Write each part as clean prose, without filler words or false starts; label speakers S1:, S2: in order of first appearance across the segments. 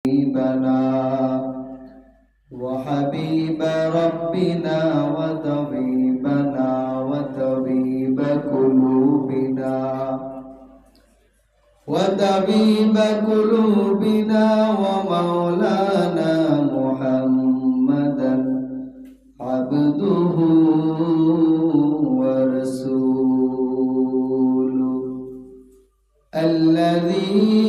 S1: حبيبنا وحبيب ربنا وطبيبنا وطبيب قلوبنا ومولانا محمدا عبده ورسوله الذي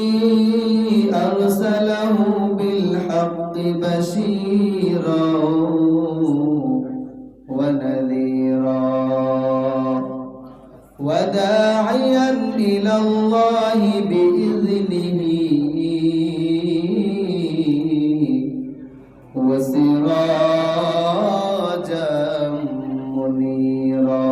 S1: أرسله بالحق بشيرا ونذيرا وداعيا إلى الله بإذنه وسراجا منيرا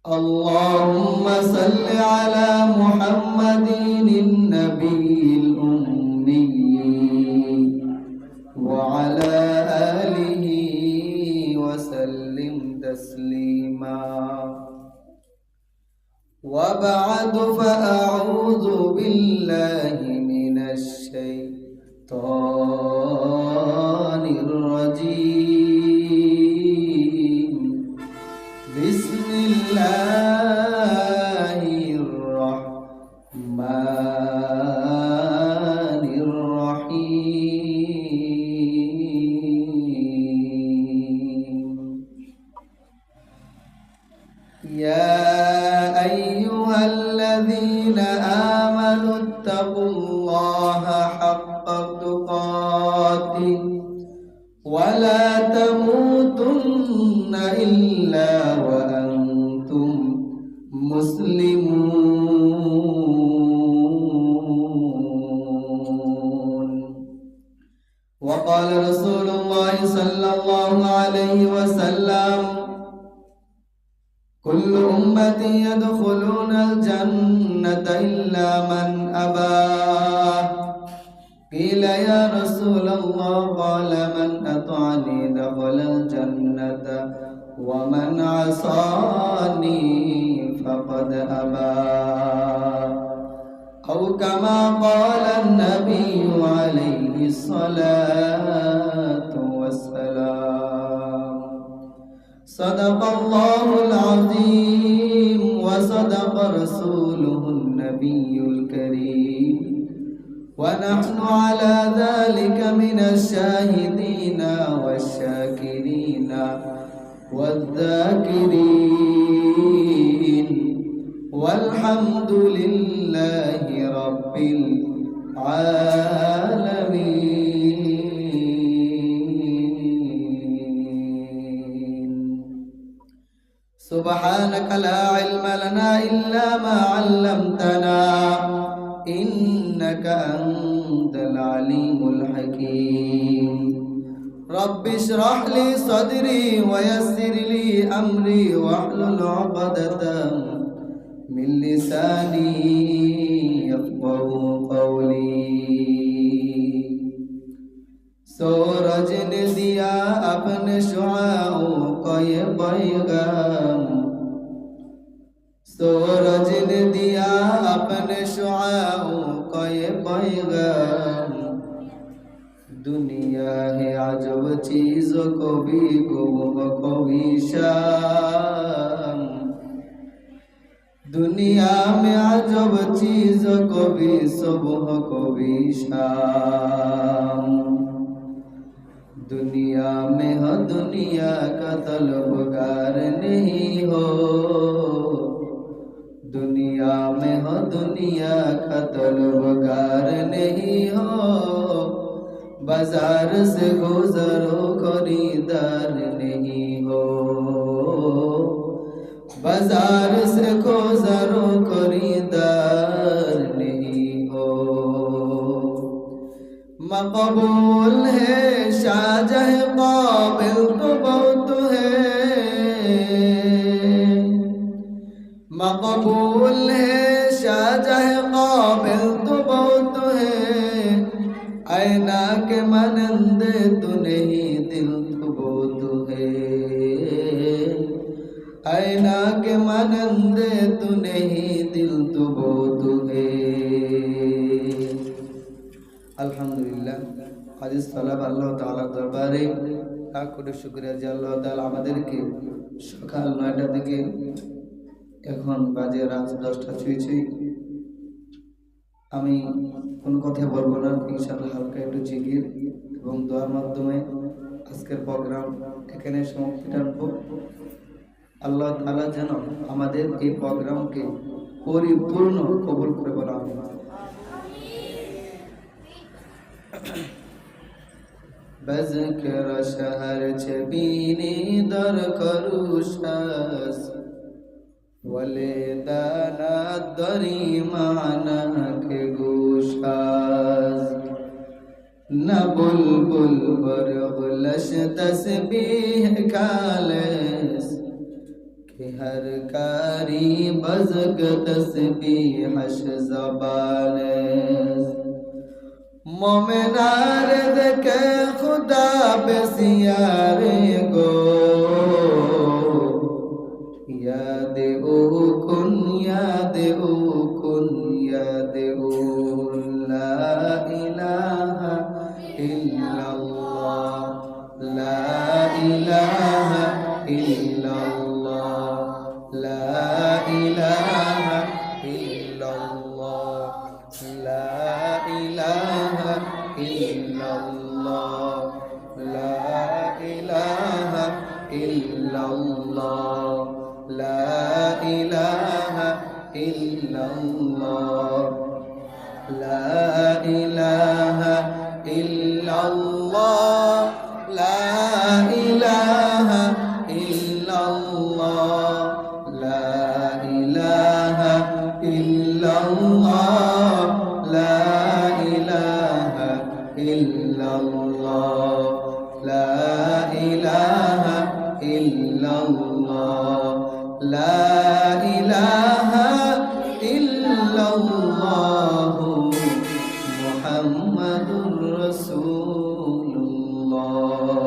S1: اللهم صل على محمد النبي الأمي وعلى آله وسلم تسليما وبعد فأعوذ بالله من الشيطان الرجيم بسم الله الرحمن الرحيم يا أيها الذين آمنوا اتقوا الله حق تقاته ولا تموتن إلا وأنتم مسلمون وقال رسول الله صلى الله عليه وسلم كل أمتي يدخلون الجنة إلا من أبى قيل يا رسول الله قال من أطعني دخل الجنة ومن عصاني فقد أبى أو كما قال النبي عليه الصلاة والسلام صدق الله العظيم وصدق رسوله النبي الكريم ونحن على ذلك من الشاهدين والشاكرين والذاكرين والحمد لله رب العالمين سبحانك لا علم لنا إلا ما علمتنا إنك أنت العليم الحكيم رب اشرح لي صدري ويسر لي أمري واحلل عقدة من لساني يفقه قولي सूरज ने दिया अपने शुआओं को ये पैगाम सूरज ने दिया अपने शुआओं को ये पैगाम दुनिया है अजब चीज़ों को भी गुम को भी शाम दुनिया में अजब चीज़ों को भी सुबह को भी शाम दुनिया में हो दुनिया का तलबगार नहीं हो दुनिया में हो दुनिया का तलबगार नहीं हो बाजार से गुजरो खरीदार नहीं हो बाजार से गुजरो खरीदार नहीं हो मकबूल है शाहजह काबिल तो बहुत है मकबूल है शाहजह काबिल तो बहुत है ऐना के मनंद तू नहीं दिल तो बहुत है ऐना के मनंद तू नहीं दिल तो बहुत है আজিজ সালাম আল্লাহ তাআলার দরবারে লাখ কোটি শুকরিয়া যে আল্লাহ তাআলা আমাদেরকে সকাল 9টা থেকে এখন বাজে রাত 10টা ছুঁই আমি কোনো কথা বলবো না, ইনশাআল্লাহ হালকা একটু জিকির এবং দোয়ার মাধ্যমে আজকের প্রোগ্রাম এখানে সমাপ্তি টানবো। আল্লাহ তাআলা যেন আমাদের এই প্রোগ্রামকে পরিপূর্ণ কবুল করে বলা হবে। بذكر شهر چبینی در کروشاس ولیدانا دری مانا کے گوشاس نہ بلبل برغلش تسبیح کالس کہ ہر کاری بزگ تسبیحش زبانس مومنار دکے خدا بسیارے گو یاد او کن یاد او کن یاد او لا الہ الا اللہ لا الہ الا اللہ لا الہ الا اللہ لا الہ الا اللہ لا الہ الا اللہ لا الہ الا اللہ لا الہ الا اللہ لا الہ الا اللہ لا الہ الا اللہ لا الہ الا اللہ لا الہ الا اللہ لا الہ الا اللہ محمد رسول اللہ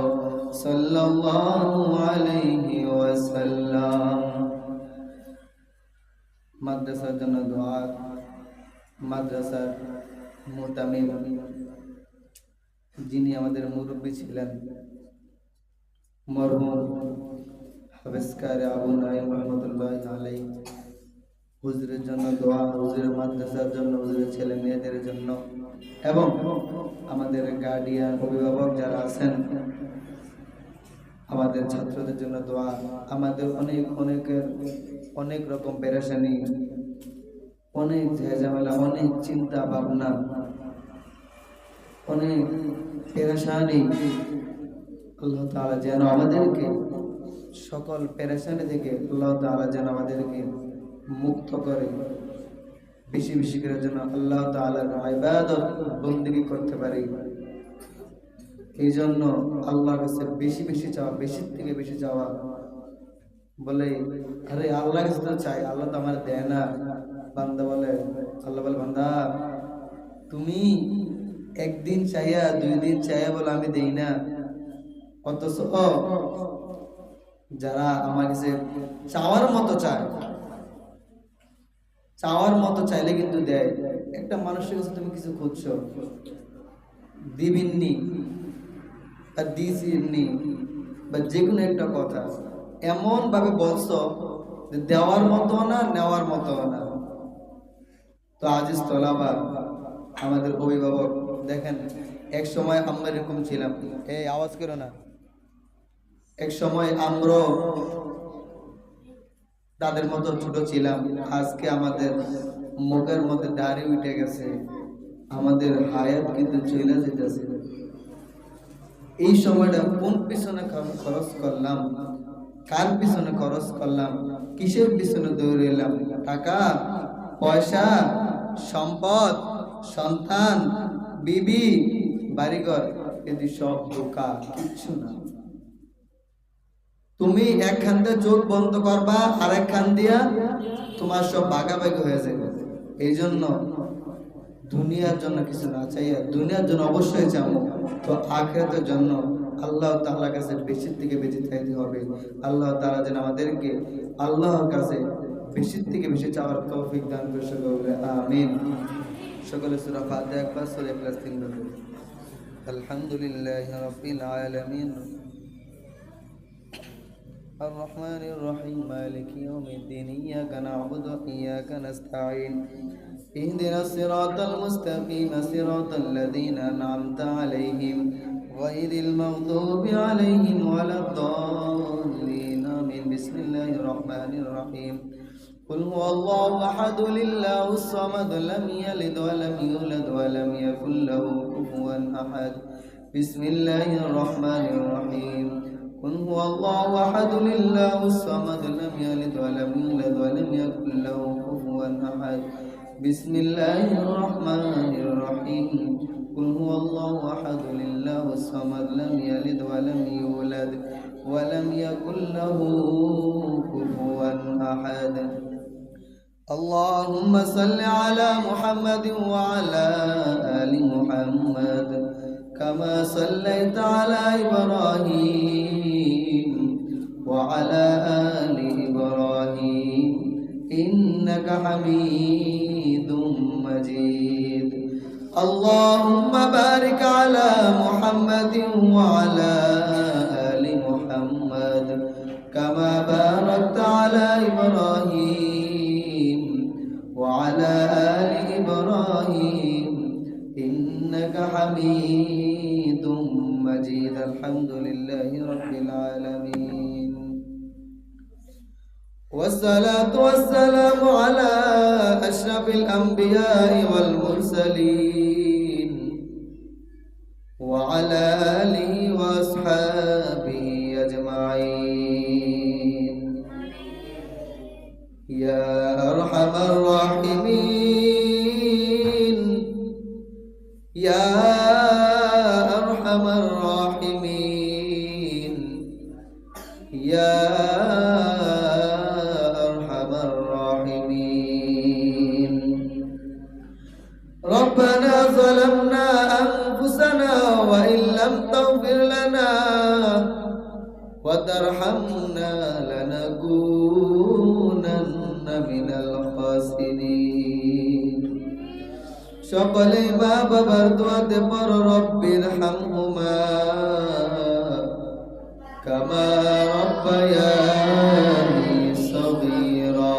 S1: صلی اللہ علیہ وسلم। মাদ্রাসার জন্য দোয়া। মাদ্রাসার মুতামিম যিনি আমাদের মুরব্বী ছিলেন মরহুম হাফেজ কারি আবু নাঈম রহমাতুল্লাহি আলাইহি, হুজুরের জন্য দোয়া, হুজুরের মাদ্রাসার জন্য, হুজুরের ছেলে মেয়েদের জন্য এবং আমাদের গার্ডিয়ান অভিভাবক যারা আছেন আমাদের ছাত্রদের জন্য দোয়া। আমাদের অনেক রকম পেরেশানি, অনেক ঝামেলা, অনেক চিন্তা ভাবনা, অনেক পেরেশানি, আল্লাহ তাআলা যেন আমাদেরকে সকল পেরেশানি থেকে আল্লাহ তাআলা যেন আমাদেরকে মুক্ত করে, বেশি বেশি করে যেন আল্লাহ তাআলার ইবাদত বন্দেগী করতে পারি। এই জন্য আল্লাহর কাছে বেশি বেশি চাওয়া, বেশির থেকে বেশি চাওয়া। বলে আরে আল্লাহর কাছে তো চাই, আল্লাহ তো আমার দেয় না। বান্দা বলে, আল্লাহ বলে বান্দা তুমি একদিন চাইয়া 2 দিন চাইয়া বলে আমি দেই না, অথচ যারা আমার কাছে চাওয়ার মতো চায়, চাওয়ার মতো চাইলে কিন্তু দেয়। একটা মানুষের কাছে তুমি কিছু খুঁজছো, দিবিননি বা দিসিনি বা যে কোনো একটা কথা এমন ভাবে বলছো যে দেওয়ার মতো না, নেওয়ার মতো না। তো আজিজ তোলাবা, আমাদের অভিভাবক দেখেন, এক সময় আমরা এরকম ছিলাম, এই আওয়াজ করো না, এক সময় আমরা তাদের মতো ছোট ছিলাম। আজকে আমাদের মুখের মধ্যে দাড়ি উঠে গেছে, আমাদের হায়াত কিন্তু চলে যেতেছে। এই সময়টা কোন পিছনে খরচ করলাম, কার পিছনে খরচ করলাম, কিসের পিছনে দৌড়ে এলাম? টাকা পয়সা, সম্পদ, সন্তান, বিবি, বাড়িঘর, এটি সব ধোঁকা, কিচ্ছু না। তুমি একখান দিয়ে চোখ বন্ধ করবা, আর একখান দিয়া তোমার সব ভাগাভাগি হয়ে যাবে। এই জন্য দুনিয়ার জন্য কিছু না চাইয়া, দুনিয়ার জন্য অবশ্যই চাবো, তো আখিরাতের জন্য আল্লাহ তাআলার কাছে বেশি থেকে বেশি চাইতে হবে। আল্লাহ তাআলা যেন আমাদেরকে আল্লাহর কাছে বেশি থেকে বেশি চাওয়ার তৌফিক দান করে। আমিন। সকলে সূরা ফাতিহা একবার, সূরা ইখলাস 3 বার। الحمد لله رب العالمين الرحمن الرحيم مالك يوم الدين إياك نعبد وإياك نستعين اهدنا الصراط المستقيم صراط الذين أنعمت عليهم غير المغضوب عليهم ولا الضالين آمين بسم الله الرحمن الرحيم قل هو الله أحد لله الصمد لم يلد ولم يولد ولم يكن له كفوا أحد بسم الله الرحمن الرحيم قل هو الله أحد لله الصمد لم يلد ولم يولد ولم يكن له كفوا أحد بسم الله الرحمن الرحيم قل هو الله أحد لله الصمد لم يلد ولم يولد ولم يكن له كفوا أحد اللهم صل على محمد وعلى آل محمد كما صليت على إبراهيم وعلى آل إبراهيم إنك حميد مجيد اللهم بارك على محمد وعلى آل محمد كما باركت على إبراهيم وعلى آل إبراهيم إنك حميد مجيد الحمد لله رب العالمين والصلاة والسلام على أشرف الأنبياء والمرسلين وعلى آله وأصحابه أجمعين يا أرحم الراحمين يا أرحم الراحمين يا أرحم الراحمين ربنا ظلمنا أنفسنا وإن لم تغفر لنا وترحمنا لنكونن من الخاسرين সকলে মা বাবার দোয়াতে পড়ো রব্বির হামহুমা কামা রব্বায়ানি সগীরা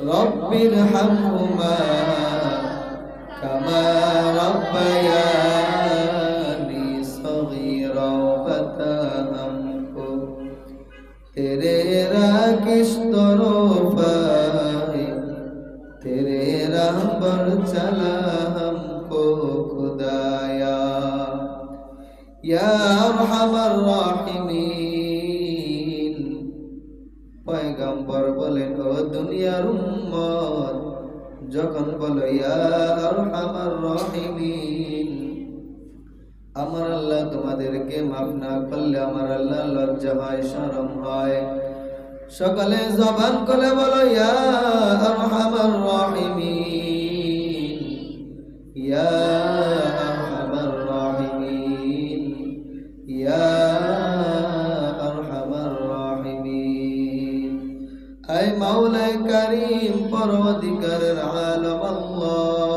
S1: রব্বির হামহুমা কামা রব্বায়ানি সগীরা বতা हमको तेरे राह तरफ तेरे राह पर चला हमको खुदाया या अरहमर राहिमीन पैगम्बर बोलेन ओ दुनियार उम्मत যখন বলো ইয়া আরহামার রাহিমিন আমার আল্লাহ তোমাদেরকে মাফ না করলে আমার আল্লাহ লজ্জা হয় শরম হয় সকলে জবান করে বলো ইয়া আরহামার রাহিমিন ইয়া আরহামার রাহিমিন ইয়া আরহামার রাহিমিন আয় মাওলা কারীম পরওয়ারদিগারের আলম আল্লাহ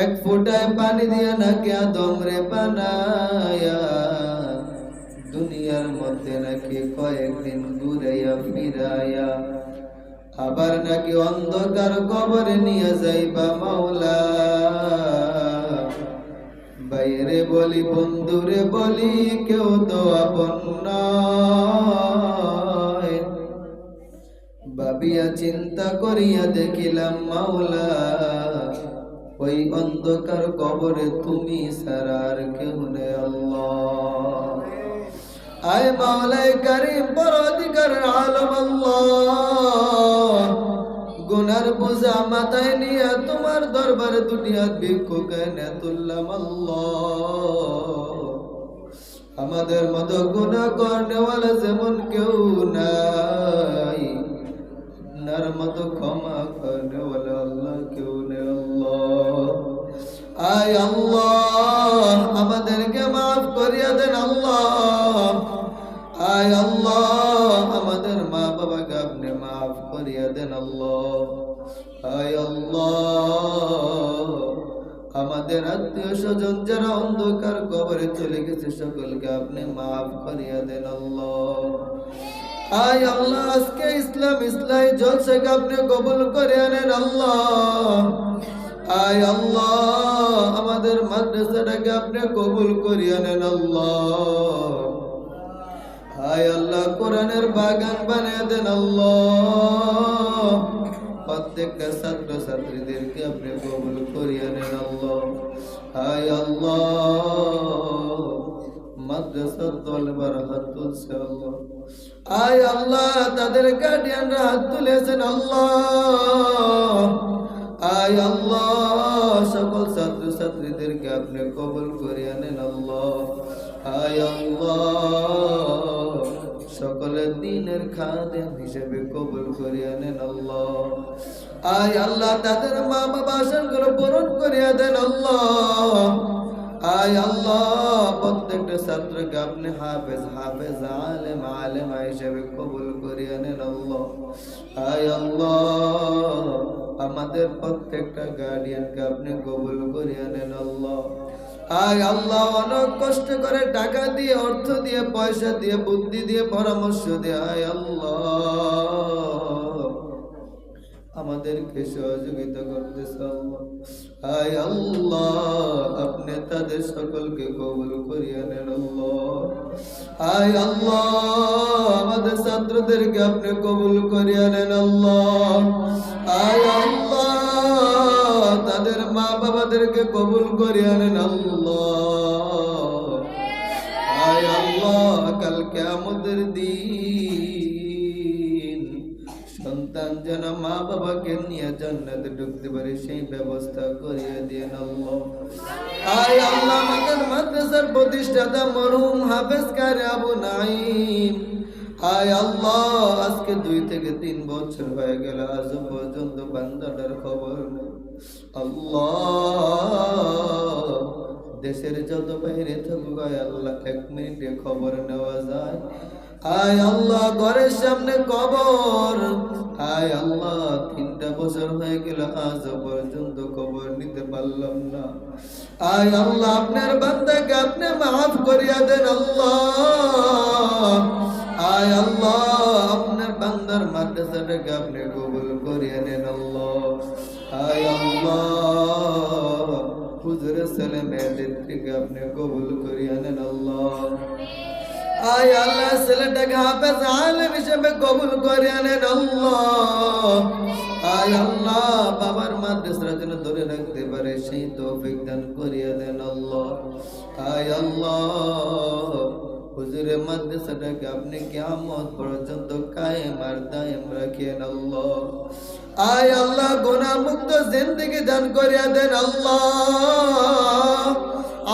S1: এক ফোঁটায় পানি দিয়া নাকি আদমরে বানায়া দুনিয়ার মধ্যে নাকি কয়েকদিন ঘুরাইয়া ফিরাইয়া আবার নাকি অন্ধকার কবরে নিয়ে যাইবা মাওলা বাইরে বলি বন্ধুরে বলি কেউ তো আপন নয় ভাবিয়া চিন্তা করিয়া দেখিলাম মাওলা ওই অন্ধকার কবরে তুমি ছাড়া আর কেউ নেই আল্লাহ আয় মাওলাই কারীম পরওয়ারদিগারের আলম আল্লাহ গুনার বোঝা মাথায় নিয়ে তোমার দরবারে দুটি হাত ভিক্ষুক এনে তুললাম আল্লাহ আমাদের মতো গুনাহ করনেওয়ালা যেমন কেউ নাই আপনার মতো ক্ষমা করনেওয়ালা আল্লাহ কেউ নেই আল্লাহ আয় আল্লাহ আমাদেরকে মাফ করিয়া দেন আল্লাহ আয় আল্লাহ আমাদের মা বাবাকে আপনি মাফ করিয়া দেন আল্লাহ আয় আল্লাহ আমাদের আমাদের আত্মীয় স্বজন যারা অন্ধকার কবরে চলে গেছে সকলকে আপনি মাফ করিয়া দেন আল্লাহ। আয় আল্লাহ, আজকে ইসলামী জলসাকে আপনি কবুল করে আনেন আল্লাহ। আয় আল্লাহ, আমাদের মাদ্রাসাটাকে আপনি কবুল করিয়া নেন আল্লাহ। আয় আল্লাহ, কোরআনের বাগান বানিয়ে দেন আল্লাহ। প্রত্যেকটা ছাত্র ছাত্রীদেরকে আপনি কবুল করিয়া নেন আল্লাহ। আয় আল্লাহ, মাদ্রাসার তলবার হাত তুলছে আল্লাহ। আয় আল্লাহ, তাদের গার্ডিয়ানরা হাত তুলেছেন আল্লাহ। আয় আল্লাহ, সকল ছাত্র ছাত্রীদেরকে আপনি কবুল করিয়া নেন আল্লাহ। আয় আল্লাহ, সকলের দিনের খাদেম হিসেবে কবুল করিয়া নেন আল্লাহ। আয় আল্লাহ, তাদের মা বাবা আশাগুলো পূরণ করিয়া দেন আল্লাহ। আয় আল্লাহ, প্রত্যেকটা ছাত্রকে আপনি হাফেজ আলেম হিসেবে কবুল করিয়া নেন আল্লাহ। আয় আল্লাহ, আমাদের প্রত্যেকটা গার্ডিয়ানকে আপনি কবুল করিয়া নেন আল্লাহ। আয় আল্লাহ, অনেক কষ্ট করে টাকা দিয়ে, অর্থ দিয়ে, পয়সা দিয়ে, বুদ্ধি দিয়ে, পরামর্শ দিয়ে আয় আল্লাহ আমাদেরকে সহযোগিতা করতেছে আল্লাহ। আয় আল্লাহ, আপনি তাদের সকলকে কবুল করিয়া নেন আল্লাহ। আয় আল্লাহ, আমাদের ছাত্রদেরকে আপনি কবুল করিয়া নেন আল্লাহ। আয় আল্লাহ, তাদের মা বাবাদেরকে কবুল করিয়া নেন আল্লাহ। আয় আল্লাহ, কাল কিয়ামতের দিন সন্তান যেন মা বাবাকে নিয়ে জান্নাতে ঢুকতে পারে সেই ব্যবস্থা করিয়া দিয়েন আল্লাহ। আয় আল্লাহ, আমাদের মাদ্রাসার প্রতিষ্ঠাতা মরহুম হাফেজ কারি আবু নাঈম, আয় আল্লাহ, আজকে 2 থেকে 3 বছর হয়ে গেল, আজ পর্যন্ত বান্দাটার খবর নেই আল্লাহ। দেশের যত বাইরে থাকুক আয় আল্লাহ, 1 মিনিটে খবর নেওয়া যায়। আয় আল্লাহ, ঘরের সামনে কবর। আয় আল্লাহ, 3টা বছর হয়ে গেল, আজ পর্যন্ত খবর নিতে পারলাম না। আয় আল্লাহ, আপনার বান্দাকে আপনি মাফ করিয়া দেন আল্লাহ। আয় আল্লাহ, আপনার বান্দার মাদ্রাসাটাকে আপনি কবুল করিয়া নেন আল্লাহ। আয় আল্লাহ, হুজুরের ছেলে মেয়েদের থেকে আপনি কবুল করিয়া নেন আল্লাহ। আয় আল্লাহ, ছেলেটাকে হাফেজ আলেম হিসেবে কবুল করিয়া নেন আল্লাহ। আয় আল্লাহ, বাবার মাদ্রাসা যেন ধরে রাখতে পারে সেই তৌফিক দান করিয়া দেন আল্লাহ। আয় আল্লাহ, হুজুরের মাদ্রাসাটাকে আপনি কিয়ামত পর্যন্ত কায়েম আর দায়েম রাখিয়েন আল্লাহ। আয় আল্লাহ, গুনাহ মুক্ত জিন্দেগি দান করিয়া দেন আল্লাহ।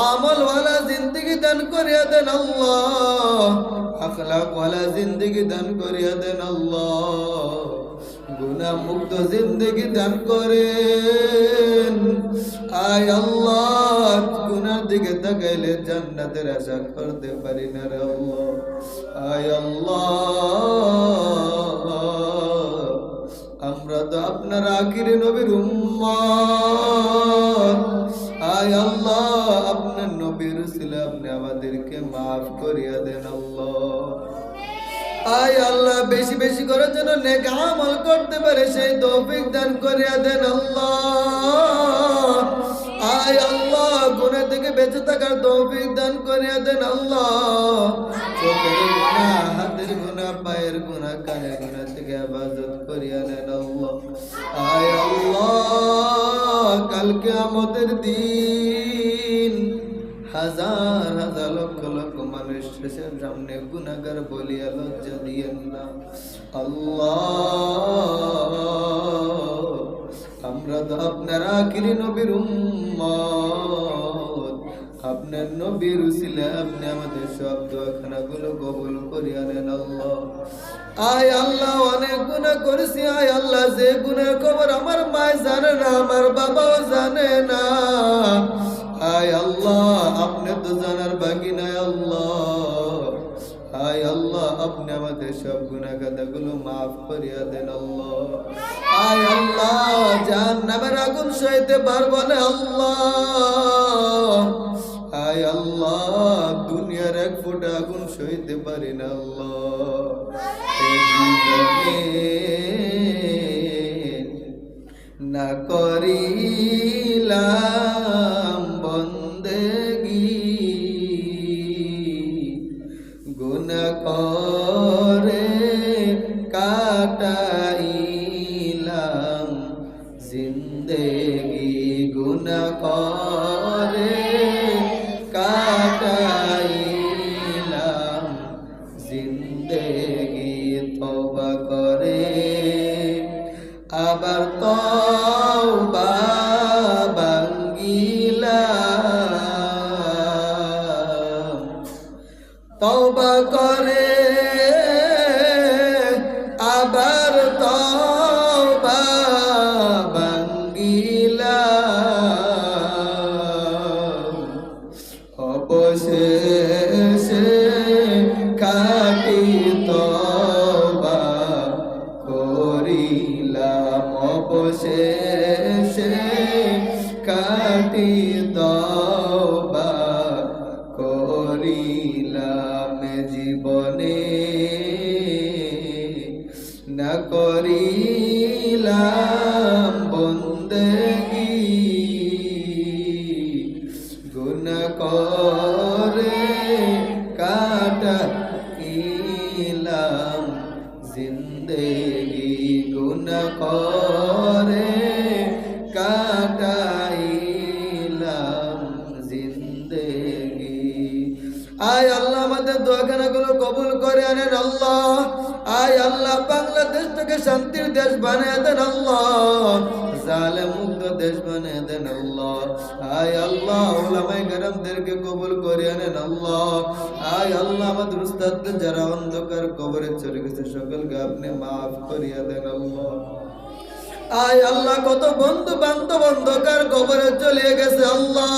S1: আমল ওয়ালা জিন্দেগি দান করিয়া দেন আল্লাহ। আখলাক ওয়ালা জিন্দেগি দান করিয়া দেন আল্লাহ। গুনাহ মুক্ত জিন্দেগি দান করেন। আয় আল্লাহ, গুনার দিকে তাকাইলে জান্নাতের আশা করতে পারি না রে আল্লাহ। আয় আল্লাহ, আমরা তো আপনার আখিরে নবীর উম্মত। আয় আল্লাহ, আপনার নবীর উসিলা আপনি আমাদেরকে মাফ করিয়া দেন আল্লাহ। আয় আল্লাহ, বেশি বেশি করে যেন নেক আমল করতে পারে সেই তৌফিক দান করিয়া দেন আল্লাহ। আয় আল্লাহ, গুনাহ থেকে বেঁচে থাকার তৌফিক দান করিয়া দেন আল্লাহ। চোখের গুনাহ, হাতের গুনাহ, পায়ের গুনাহ, কানের গুনাহ থেকে হেফাজত করিয়া নেন আল্লাহ। আয় আল্লাহ, কাল কিয়ামতের দিন হাজার হাজার লক্ষ লক্ষ মানুষ শেষের সামনে গুনাহগার বলিয়া লজ্জা দিয়েন না আল্লাহ। আমরা তো আপনার আখিরি নবীর উম্মত। আপনার নবীর উসিলা আপনি আমাদের সব দোয়াখানাগুলো কবুল করিয়া নেন আল্লাহ। আয় আল্লাহ, অনেক গুনাহ করেছি। আয় আল্লাহ, যে গুনাহের খবর আমার মা জানে না, আমার বাবাও জানে না। আয় আল্লাহ, আপনি তো জানার বাকি নাই আল্লাহ। আয় আল্লাহ, আপনি আমাদের সব গুনাহ খাতাগুলো মাফ করিয়া দেন আল্লাহ। আয় আল্লাহ, জাহান্নামের আগুন সইতে বার বলে আল্লাহ, আয় আল্লাহ, দুনিয়ার এক ফোঁটা আগুন সইতে পারি না আল্লাহ, এ জীবনে না করিলাম বন্দেগি, গুনাহ করে কাটাইলাম জিন্দেগি, গুনাহ করে কাটাইলাম জিন্দেগি। তওবা করে আবার তওবা ভাঙ্গিলাম, তওবা করে আবার তওবা ভাঙ্গিলাম, অবশেষে খাঁটি তওবা করিলাম, অবশেষে খাঁটি তওবা করিলাম, জীবনে না করিলাম বন্দেগি, গুনাহ করে কাটাইলাম জিন্দেগি, গুনাহ করে কাটাইলাম জিন্দেগি। আয় আল্লাহ, আমাদের দোয়াখানাগুলো কবুল করে আনেন আল্লাহ। আয় আল্লাহ, বাংলাদেশটাকে শান্তির দেশ বানিয়ে দেন আল্লাহ, জালেম মুক্ত দেশ বানিয়ে দেন আল্লাহ। আয় আল্লাহ, উলামায়ে কেরামদেরকে কবুল করে আনেন আল্লাহ। আয় আল্লাহ, আমাদের উস্তাদদের যারা অন্ধকার কবরে চলে গেছে সকলকে আপনি মাফ করিয়া দেন আল্লাহ। আয় আল্লাহ, কত বন্ধু বান্ধব অন্ধকার কবরে চলে গেছে আল্লাহ।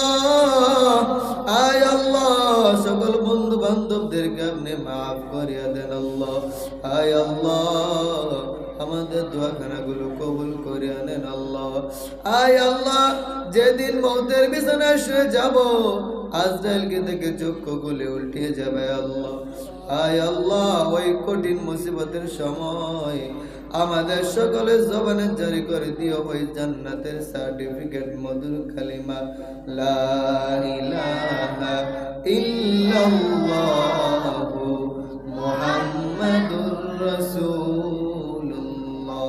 S1: আয় আল্লাহ, সকল বন্ধু বান্ধবদেরকে আপনি মাফ করিয়া দেন আল্লাহ। আয় আল্লাহ, আমাদের দোয়াখানাগুলো কবুল করে আনেন আল্লাহ। আয় আল্লাহ, যেদিন মৌতের বিছানায় শুয়ে যাব, আজরাইলকে থেকে চক্ষু খুলে উল্টিয়ে যাবে আল্লাহ। আয় আল্লাহ, ওই কঠিন মুসিবতের সময় আমাদের সকলের জবানে জারি করে দিও ওই জান্নাতের সার্টিফিকেট, মধুর কালিমা লা ইলাহা ইল্লাল্লাহু মুহাম্মাদুর রাসূলুল্লাহ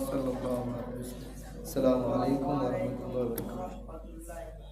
S1: সাল্লাল্লাহু আলাইহি ওয়াসাল্লাম। আসসালামু আলাইকুম ওয়া রাহমাতুল্লাহি ওয়া বারাকাতুহু।